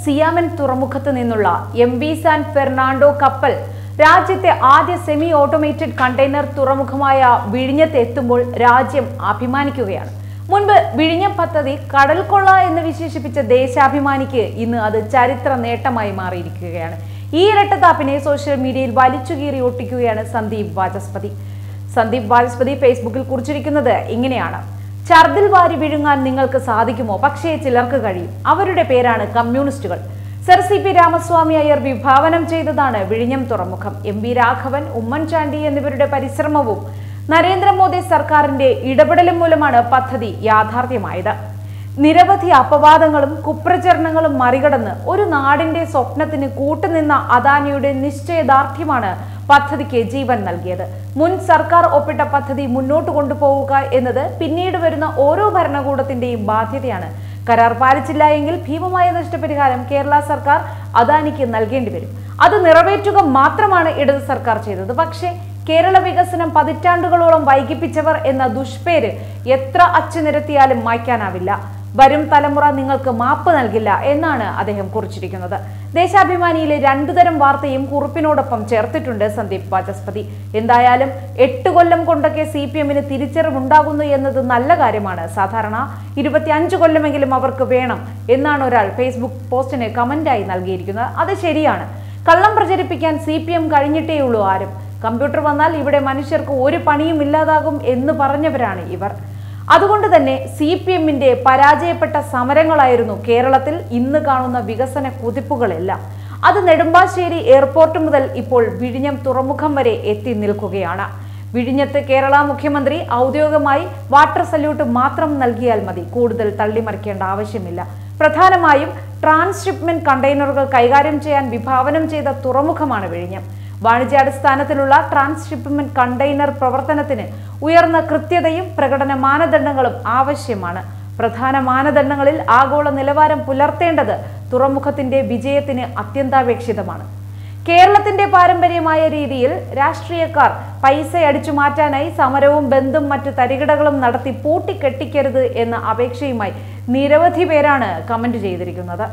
സിയാമൻ തുറമുഖത്ത് നിന്നുള്ള MV San Fernando കപ്പൽ രാജ്യത്തെ ആദ്യ സെമി ഓട്ടോമേറ്റഡ് കണ്ടെയ്നർ തുറമുഖമായ വിഴിഞ്ഞത്ത് എത്തുമ്പോൾ രാജ്യം അഭിമാനിക്കുകയാണ്. മുൻപ് വിഴിഞ്ഞം പദ്ധതി കടൽ കൊള്ള എന്ന് വിശേഷിപ്പിച്ച ദേശാഭിമാനിക്ക് ഇന്ന് അത് ചരിത്ര നേട്ടമായി മാറിയിരിക്കുകയാണ്. ഈ ഇരട്ടത്താപ്പിനെ സോഷ്യൽ മീഡിയയിൽ വലിച്ചുകീറി ഒട്ടിക്കുകയാണ് സന്ദീപ് വാചസ്പതി ഫേസ്ബുക്കിൽ കുറിച്ചിരിക്കുന്നത് ഇങ്ങനെയാണ്: ഛർദിൽ വാരി വിഴുങ്ങാൻ നിങ്ങൾക്ക് സാധിക്കുമോ? പക്ഷേ ചിലർക്ക് കഴിയും. അവരുടെ പേരാണ് കമ്മ്യൂണിസ്റ്റുകൾ. സർ CP രാമസ്വാമി അയ്യർ വിഭാവനം ചെയ്തതാണ് വിഴിഞ്ഞം തുറമുഖം. MV രാഘവൻ, ഉമ്മൻചാണ്ടി എന്നിവരുടെ പരിശ്രമവും നരേന്ദ്രമോദി സർക്കാരിന്റെ ഇടപെടലും മൂലമാണ് പദ്ധതി യാഥാർത്ഥ്യമായത്. നിരവധി അപവാദങ്ങളും കുപ്രചരണങ്ങളും മറികടന്ന് ഒരു നാടിന്റെ സ്വപ്നത്തിന് കൂട്ടുനിന്ന അദാനിയുടെ നിശ്ചയദാർഢ്യമാണ് പദ്ധതിക്ക് ജീവൻ നൽകിയത്. മുൻ സർക്കാർ ഒപ്പിട്ട പദ്ധതി മുന്നോട്ട് കൊണ്ടുപോവുക എന്നത് പിന്നീട് വരുന്ന ഓരോ ഭരണകൂടത്തിന്റെയും ബാധ്യതയാണ്. കരാർ പാലിച്ചില്ല എങ്കിൽ ഭീമമായ നഷ്ടപരിഹാരം കേരള സർക്കാർ അദാനിക്ക് നൽകേണ്ടി വരും. അത് നിറവേറ്റുക മാത്രമാണ് ഇടത് സർക്കാർ ചെയ്തത്. പക്ഷേ കേരള വികസനം പതിറ്റാണ്ടുകളോളം വൈകിപ്പിച്ചവർ എന്ന ദുഷ്പേര് എത്ര അച്ചുനിരത്തിയാലും മായ്ക്കാനാവില്ല. വരും തലമുറ നിങ്ങൾക്ക് മാപ്പ് നൽകില്ല എന്നാണ് അദ്ദേഹം കുറിച്ചിരിക്കുന്നത്. ദേശാഭിമാനിയിലെ 2 തരം വാർത്തയും കുറിപ്പിനോടൊപ്പം ചേർത്തിട്ടുണ്ട് സന്ദീപ് വാചസ്പതി. എന്തായാലും 8 കൊല്ലം കൊണ്ടൊക്കെ CPM-ന് തിരിച്ചറിവുണ്ടാകുന്നു എന്നത് നല്ല കാര്യമാണ്. സാധാരണ 25 കൊല്ലമെങ്കിലും അവർക്ക് വേണം എന്നാണ് ഒരാൾ ഫേസ്ബുക്ക് പോസ്റ്റിന് കമന്റായി നൽകിയിരിക്കുന്നത്. അത് ശരിയാണ്. കള്ളം പ്രചരിപ്പിക്കാൻ CPM കഴിഞ്ഞിട്ടേയുള്ളൂ ആരും. കമ്പ്യൂട്ടർ വന്നാൽ ഇവിടെ മനുഷ്യർക്ക് ഒരു പണിയും ഇല്ലാതാകും എന്ന് പറഞ്ഞവരാണ് ഇവർ. അതുകൊണ്ട് തന്നെ CPM-ന്റെ പരാജയപ്പെട്ട സമരങ്ങളായിരുന്നു കേരളത്തിൽ ഇന്ന് കാണുന്ന വികസന കുതിപ്പുകളെല്ലാം. അത് നെടുമ്പാശ്ശേരി എയർപോർട്ട് മുതൽ ഇപ്പോൾ വിഴിഞ്ഞം തുറമുഖം വരെ എത്തി നിൽക്കുകയാണ്. വിഴിഞ്ഞത്ത് കേരള മുഖ്യമന്ത്രി ഔദ്യോഗികമായി വാട്ടർ സല്യൂട്ട് മാത്രം നൽകിയാൽ മതി. കൂടുതൽ തള്ളിമറിക്കേണ്ട ആവശ്യമില്ല. പ്രധാനമായും ട്രാൻസ്ഷിപ്മെന്റ് കണ്ടെയ്നറുകൾ കൈകാര്യം ചെയ്യാൻ വിഭാവനം ചെയ്ത തുറമുഖമാണ് വിഴിഞ്ഞം. വാണിജ്യാടിസ്ഥാനത്തിലുള്ള ട്രാൻസ്ഷിപ്മെന്റ് കണ്ടെയ്നർ പ്രവർത്തനത്തിന് ഉയർന്ന കൃത്യതയും പ്രകടന മാനദണ്ഡങ്ങളും ആവശ്യമാണ്. പ്രധാന മാനദണ്ഡങ്ങളിൽ ആഗോള നിലവാരം പുലർത്തേണ്ടത് തുറമുഖത്തിന്റെ വിജയത്തിന് അത്യന്താപേക്ഷിതമാണ്. കേരളത്തിന്റെ പാരമ്പര്യമായ രീതിയിൽ രാഷ്ട്രീയക്കാർ പൈസ അടിച്ചു മാറ്റാനായി സമരവും ബന്ധും മറ്റു തരികിടകളും നടത്തി പൂട്ടിക്കെട്ടിക്കരുത് എന്ന അപേക്ഷയുമായി നിരവധി പേരാണ് കമന്റ് ചെയ്തിരിക്കുന്നത്.